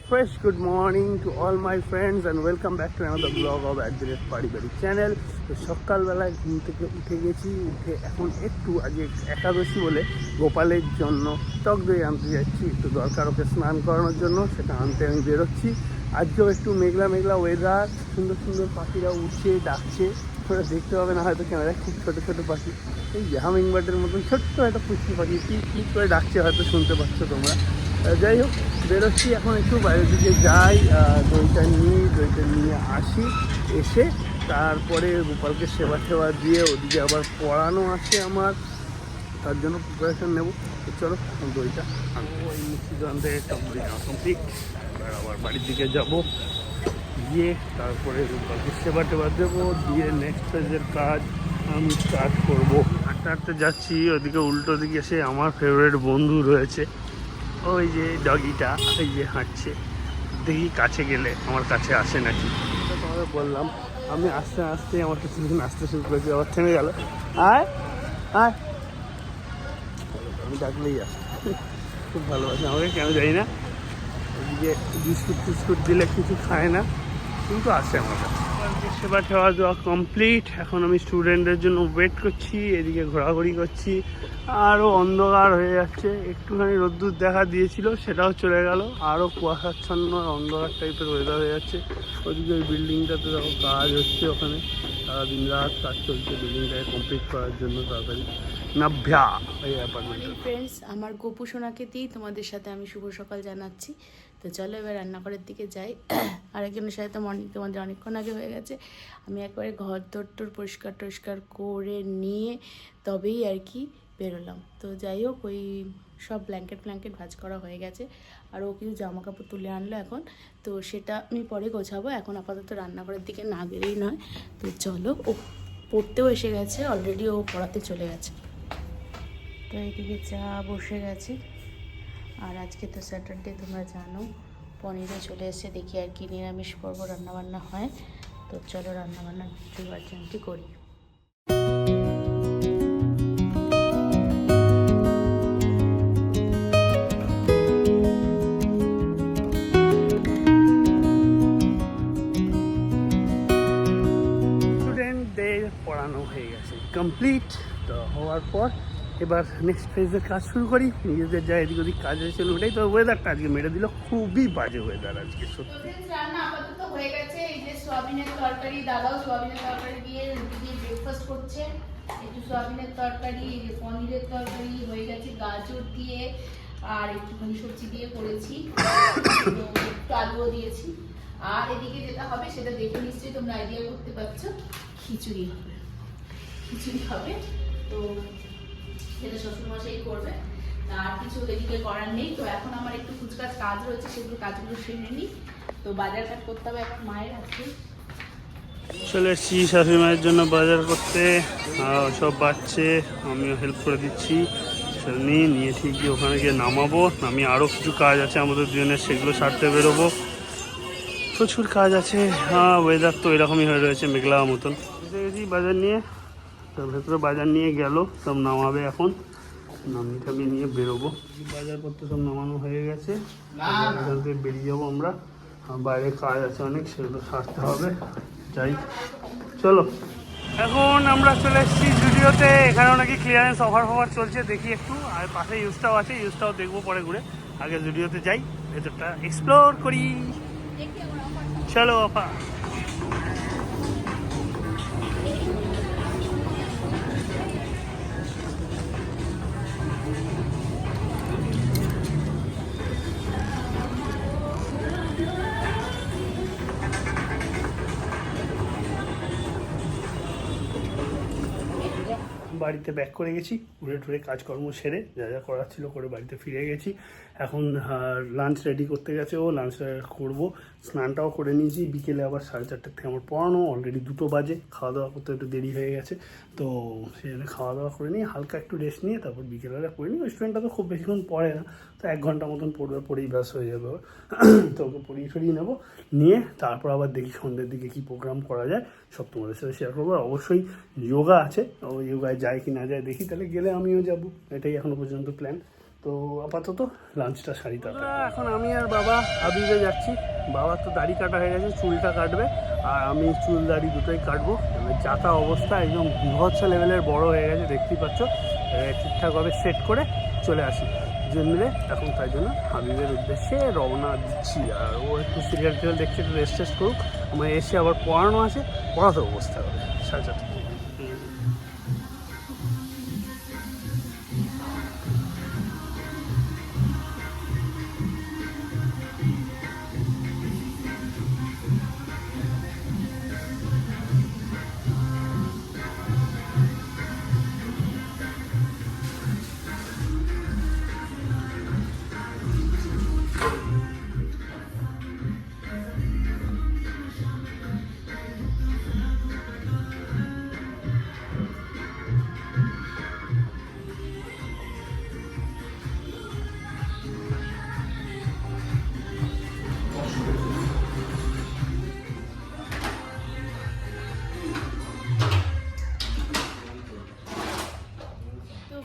fresh good morning to all my friends and welcome back to another vlog of @paribarik channel. তো সকালবেলায় ঘুম থেকে উঠে গেছি, উঠে এখন একটু আজকে একাদশী বলে গোপালের জন্য টক দই আনতে যাচ্ছি। একটু দরকার ওকে স্নান করানোর জন্য, সেটা আনতে আমি বেরোচ্ছি। আজকেও একটু মেঘলা মেঘলা ওয়েদার, সুন্দর সুন্দর পাখিরা উঠছে ডাকছে। তোরা দেখতে পাবে না হয়তো ক্যামেরায়, খুব ছোটো ছোটো পাখি, এই যে হামিং বার্ডের মতন ছোট্ট একটা পুষ্টি পাখি পিক করে ডাকছে, হয়তো শুনতে পাচ্ছ তোমরা। যাই হোক, বেরোচ্ছি এখন, একটু বাইরের দিকে যাই, দইটা নিয়ে আসি। এসে তারপরে গোপালকে সেবা টেবা দিয়ে ওদিকে আবার পড়ানো আছে আমার, তার জন্য প্রিপারেশন নেবো। তো চলো এখন দইটা আনবো। এই মিষ্টিদোকান থেকে টক দই কমপ্লিট। এবার আবার বাড়ির দিকে যাব, গিয়ে তারপরে গোপালকে সেবা টেবা দেবো, দিয়ে নেক্সট ফেজের কাজ আমি স্টার্ট করবো। হাঁটতে হাঁটতে যাচ্ছি, ওদিকে উল্টো দিকে এসে আমার ফেভারিট বন্ধু রয়েছে, ওই যে ডগিটা, ওই যে হাঁটছে। দেখি কাছে গেলে আমার কাছে আসে নাকি। তোমাকে বললাম আমি আস্তে আস্তে, আমার কিছুদিন আসতে শুরু করেছি, আবার থেমে গেল। আয় আয়, আমি ডাকলেই আসে, খুব ভালোবাসে আমাকে, কেন জানি না। ওইদিকে বিস্কুট টিস্কুট দিলে কিছু খায় না, কিন্তু আসে আমার কাছে। সেবা টেবা দেওয়া কমপ্লিট। এখন আমি স্টুডেন্টদের জন্য ওয়েট করছি, এদিকে ঘোরাঘুরি করছি। আরও অন্ধকার হয়ে যাচ্ছে, একটুখানি রোদ্দুর দেখা দিয়েছিল, সেটাও চলে গেল। আরও কুয়াশাচ্ছন্ন অন্ধকার টাইপের ওয়েদার হয়ে যাচ্ছে। ওদিকে ওই বিল্ডিংটাতে দেখো কাজ হচ্ছে, ওখানে সারাদিন রাত কাজ চলছে বিল্ডিংটাকে কমপ্লিট করার জন্য তাড়াতাড়ি। নাভ্যা এই অ্যাপার্টমেন্ট। ফ্রেন্ডস, আমার গোপু সোনাকে দিয়েই তোমাদের সাথে আমি শুভ সকাল জানাচ্ছি। তো চলো এবার রান্নাঘরের দিকে যাই। আরেকজনের সাথে তো মর্নিং তোমাদের অনেকক্ষণ আগে হয়ে গেছে। আমি একবারে ঘর দর পরিষ্কার টরিষ্কার করে নিয়ে তবেই আর কি বেরোলাম। তো যাই হোক, ওই সব ব্ল্যাঙ্কেট ভাঁজ করা হয়ে গেছে, আর ও কিছু জামা কাপড় তুলে আনলো এখন। তো সেটা আমি পরে গোছাবো, এখন আপাতত রান্নাঘরের দিকে না গেলেই নয়। তো চলো, ও পড়তেও এসে গেছে অলরেডি, ও পড়াতে চলে গেছে। তো এইদিকে চা বসে গেছে, আর আজকে তো স্যাটারডে তোমরা জানো, পনিরও চলে এসে, দেখি আর কি নিরামিষ পর্ব রান্নাবান্না হয়। তো চলো রান্নাবান্না প্রিপারেশনটি করি। স্টুডেন্টদের পড়ানো হয়ে গেছে কমপ্লিট। তো হওয়ার পর এবার নেক্সট ফেজের কাজ শুরু করি। নিজেদের যা এদিক ওদিক কাজ হয়েছিল ওটাই। তো ওয়েদারটা আজকে মেরে দিল, খুবই বাজে ওয়েদার আজকে সত্যি। রান্না আপাতত হয়ে গেছে। এই যে সোয়াবিনের তরকারি, দাদাও সোয়াবিনের তরকারি দিয়ে রুটি দিয়ে ব্রেকফাস্ট করছে। একটু সোয়াবিনের তরকারি, পনিরের তরকারি হয়ে গেছে গাজর দিয়ে, আর একটুখানি সবজি দিয়ে করেছি, একটু আলুও দিয়েছি। আর এদিকে যেটা হবে সেটা দেখে নিশ্চয়ই তোমরা আইডিয়া করতে পারছো, খিচুড়ি হবে। তো সেটা শ্বশুরমশাই করবে, আর কিছু এদিকে করার নেই। তো এখন আমার একটু কুচকাচ কাজ রয়েছে, সেগুলো কাজগুলো সেরে নিই। তো বাজার ঘাট করতে হবে, এখন মায়ের আছে। চলে এসেছি শাশুড়ি মায়ের জন্য বাজার করতে, সব বাচ্চে আমিও হেল্প করে দিচ্ছি। নিয়ে ঠিকই ওখানে গিয়ে নামাবো। নামিয়ে আরও কিছু কাজ আছে আমাদের দুজনের, সেগুলো সারতে বেরোবো। প্রচুর কাজ আছে। ওয়েদার তো এরকমই হয়ে রয়েছে, মেঘলা মতন। গেছি বাজার নিয়ে, তার ভেতরে বাজার নিয়ে গেল, সব নামাবে এখন। নামিয়ে টামিয়ে নিয়ে বেরোবো। বাজারপত্র সব নামানো হয়ে গেছে, এখান থেকে বেরিয়ে যাবো আমরা। বাইরে কাজ আছে অনেক, সেগুলো সারতে হবে। যাই, চলো। এখন আমরা চলে এসেছি জুডিওতে। এখানেও নাকি ক্লিয়ারেন্স অফার চলছে, দেখি একটু। আর পাশে ইউজটাও আছে, ইউজটাও দেখবো পরে ঘুরে। আগে জুডিওতে যাই, ভেতরটা এক্সপ্লোর করি। চলো অফার। বাড়িতে ব্যাক করে গেছি, ঘুরে টুরে কাজকর্ম সেরে যা যা করার ছিল করে বাড়িতে ফিরে গেছি। এখন লাঞ্চ রেডি করতে গেছে ও, লাঞ্চ করবো। স্নানটাও করে নিয়েছি। বিকেলে আবার 4:30 থেকে আমার পড়ানো, অলরেডি 2টো বাজে। খাওয়া দাওয়া করতে একটু দেরি হয়ে গেছে, তো সেই জন্য খাওয়া দাওয়া করে নিই, হালকা একটু রেস্ট নিয়ে তারপর বিকেলবেলা পড়ে নিই। ওই স্টুডেন্টটা তো খুব বেশিক্ষণ পড়ে না, তো 1 ঘন্টা মতন পড়বে, পড়েই ব্যাস হয়ে যাবে। তো ওকে পড়িয়ে টড়িয়ে নেবো, নিয়ে তারপর আবার দেখি সন্ধ্যের দিকে কী প্রোগ্রাম করা যায়, সব তোমাদের সাথে শেয়ার করবো। অবশ্যই যোগা আছে, ও যোগায় যায় কি না যায় দেখি, তাহলে গেলে আমিও যাবো। এটাই এখনও পর্যন্ত প্ল্যান। তো আপাতত লাঞ্চটা সারি তাড়াতাড়ি। এখন আমি আর বাবা হাবিবে যাচ্ছি। বাবার তো দাড়ি কাটা হয়ে গেছে, চুলটা কাটবে, আর আমি চুল দাড়ি দুটোই কাটবো। মানে যাতা অবস্থা একদম বিভৎস লেভেলের বড় হয়ে গেছে, দেখতেই পাচ্ছ। ঠিকঠাকভাবে সেট করে চলে আসি মিলে এখন, তাই জন্য হাবিবের উদ্দেশ্যে রওনা দিচ্ছি। আর ও একটু সিরিয়াল টিরিয়াল দেখছে, একটু রেস্ট টেস্ট করুক। আমার এসে আবার পড়ানো আছে, পড়াতে অবস্থা হবে 4:30।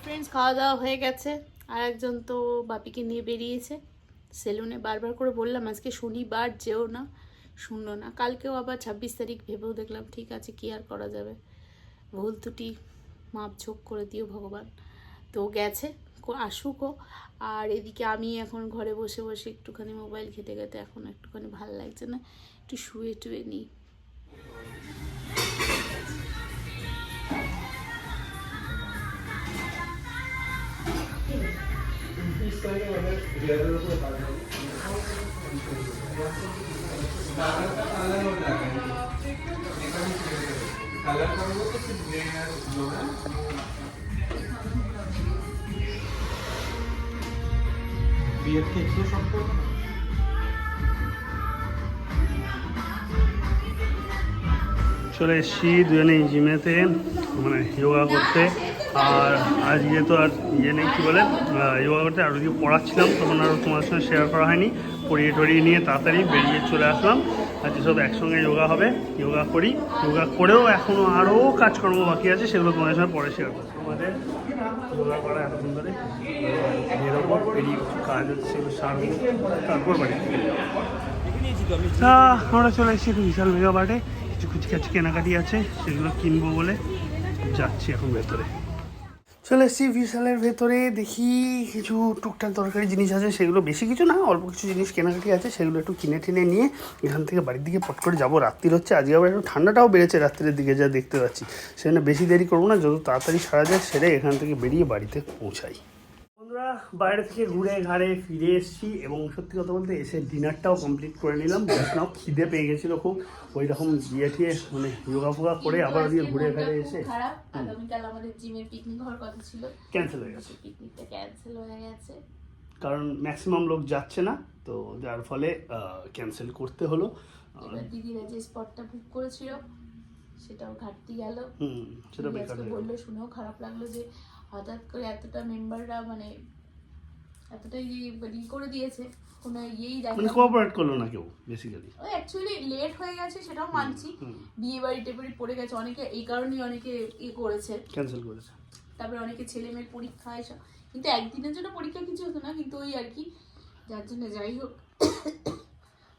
ফ্রেন্ডস, খাওয়া দাওয়া হয়ে গেছে। আর একজন তো বাপিকে নিয়ে বেরিয়েছে সেলুনে। বারবার করে বললাম আজকে শনিবার যেও না, শুনলো না। কালকেও আবার 26 তারিখ ভেবেও দেখলাম ঠিক আছে, কি আর করা যাবে, ভুল ত্রুটি মাপ ঝোঁক করে দিও ভগবান। তো গেছে, আসুকও। আর এদিকে আমি এখন ঘরে বসে বসে একটুখানি মোবাইল ঘেটে ঘেটে এখন একটুখানি ভালো লাগছে না, একটু শুয়ে টুয়ে নিই। বিয়ের ক্ষেত্রে সম্পর্ক চলে এসেছি দুজনেই জিমেতে, মানে যোগা করতে। আর আজকে তো আর নেই, কী বলে, যোগা করতে। আর ওদিকে পড়াচ্ছিলাম, তখন আরও তোমার সঙ্গে শেয়ার করা হয়নি। পড়িয়ে টড়িয়ে নিয়ে তাড়াতাড়ি বেরিয়ে চলে আসলাম। আজকে সব একসঙ্গে যোগা হবে, যোগা করি। যোগা করেও এখনও আরও কাজকর্ম বাকি আছে, সেগুলো তোমাদের সঙ্গে পরে শেয়ার করবো। আমাদের যোগা করা এতক্ষণ ধরে বেরোবো, বেরিয়ে কিছু কাজ হচ্ছে সেগুলো সারবো, তারপর বাড়ি থেকে আমরা চলে এসেছি বিশাল মেগা বাটে। কিছু কুচকাচি কেনাকাটি আছে, সেগুলো কিনবো বলে যাচ্ছি এখন ভেতরে। চলে এসেছি বিশালের ভেতরে, দেখি কিছু টুকটাক দরকারি জিনিস আছে, সেগুলো বেশি কিছু না, অল্প কিছু জিনিস কেনাকাটি আছে, সেগুলো একটু কিনে টিনে নিয়ে এখান থেকে বাড়ির দিকে পট করে যাবো। রাত্রির হচ্ছে, আজকে আবার একটু ঠান্ডাটাও বেড়েছে রাত্রের দিকে, যা দেখতে পাচ্ছি। সেজন্য বেশি দেরি করবো না, যত তাড়াতাড়ি সারা যায় সেরে এখান থেকে বেরিয়ে বাড়িতে পৌঁছাই। বন্ধুরা, বাইরে থেকে ঘুরে ঘাড়ে ফিরে এসেছি, এবং সত্যি কথা বলতে এসে ডিনারটাও কমপ্লিট করে নিলাম। নাও খিদে পেয়ে গেছিলো খুব, ওই রকম গিয়ে টিয়ে মানে যোগা ফোগা করে আবার দিয়ে ঘুরে ঘাড়ে এসে। আগামীকাল আমাদের জিমের পিকনিক হওয়ার কথা ছিল, ক্যান্সেল হয়ে গেছে। পিকনিকটা ক্যান্সেল হয়ে গেছে কারণ ম্যাক্সিমাম লোক যাচ্ছে না, তো যার ফলে ক্যান্সেল করতে হলো। এবার দিদিরা যে স্পটটা বুক করেছিল সেটাও ঘাটতি গেল। সেটা বেকার বললো, শুনেও খারাপ লাগলো যে হঠাৎ করে এতটা মেম্বাররা মানে এতটা করে দিয়েছে, কোনো ইয়েই দেখে মানে কোঅপারেট করলো না কেউ বেসিক্যালি। অ্যাকচুয়ালি লেট হয়ে গেছে, সেটাও মানছি। বিয়ে বাড়ি টেবাড়ি পড়ে গেছে অনেকে, এই কারণেই অনেকে করেছে, ক্যান্সেল করেছে। তারপরে অনেকে ছেলে মেয়ের পরীক্ষা এসব, কিন্তু একদিনের জন্য পরীক্ষা কিছু হতো না, কিন্তু ওই আর কি, যার জন্য যাই হোক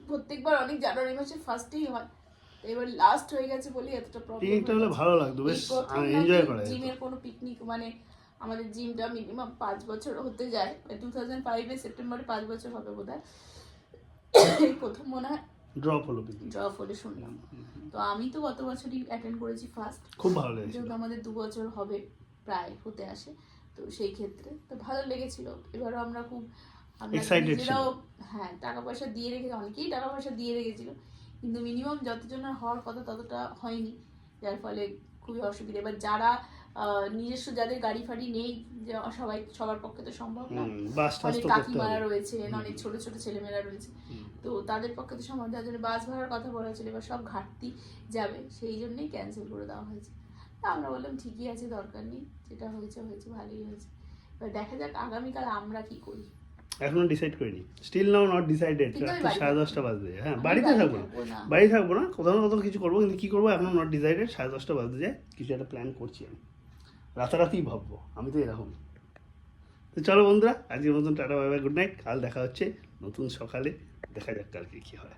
প্রত্যেকবার অনেক জানুয়ারি মাসের ফার্স্টেই হয়, এবার লাস্ট হয়ে গেছে বলে এতটা প্রবলেম। পিকনিকটা হলে ভালো লাগতো, বেশ এনজয় করা যায়। জিমের কোনো পিকনিক মানে আমাদের জিমটা মিনিমাম 5 বছর হতে যায়, 2005 সেপ্টেম্বরে 5 বছর হবে বোধহয়, এই প্রথম মনে হয় ড্রপ হলো শুনলাম। তো আমি তো গত বছরই অ্যাটেন্ড করেছি ফার্স্ট, খুব ভালো লেগেছে। যেহেতু আমাদের 2 বছর হবে প্রায় হতে আসে, তো সেই ক্ষেত্রে তো ভালো লেগেছিল। এবারও আমরা খুব নিজেরাও হ্যাঁ টাকা পয়সা দিয়ে রেখেছি, অনেকেই টাকা পয়সা দিয়ে রেখেছিল, কিন্তু মিনিমাম যতজনের হওয়ার কথা ততটা হয়নি, যার ফলে খুবই অসুবিধা। এবার যারা নিজস্ব যাদের গাড়ি ফাড়ি নেই, যে সবার পক্ষে তো সম্ভব না, অনেক কাকিমারা রয়েছে, অনেক ছোট ছোট ছেলেমেয়েরা রয়েছে, তো তাদের পক্ষে তো সম্ভব, যার জন্য বাস ভাড়ার কথা বলা ছিল, এবার সব ঘাটতি যাবে, সেই জন্যই ক্যান্সেল করে দেওয়া হয়েছে। আমরা বললাম ঠিকই আছে, দরকার নেই, যেটা হয়েছে হয়েছে, ভালোই হয়েছে। এবার দেখা যাক আগামীকাল আমরা কি করি, এখনো ডিসাইড করিনি, স্টিল নাও নট ডিসাইডেড। রাত্রি 10:30 বাজে, হ্যাঁ বাড়িতে থাকবো না, বাড়ি থাকবো না, কোথাও না কোথাও কিছু করবো, কিন্তু কী করবো এখনো নট ডিসাইডেড। 10:30 বাজতে যায়, কিছু একটা প্ল্যান করছি আমি, রাতারাতি ভাববো, আমি তো এরকম। তো চলো বন্ধুরা, আজকের মতন tata bye bye, good night. কাল দেখা হচ্ছে নতুন সকালে, দেখা যাক কালকে কী হয়।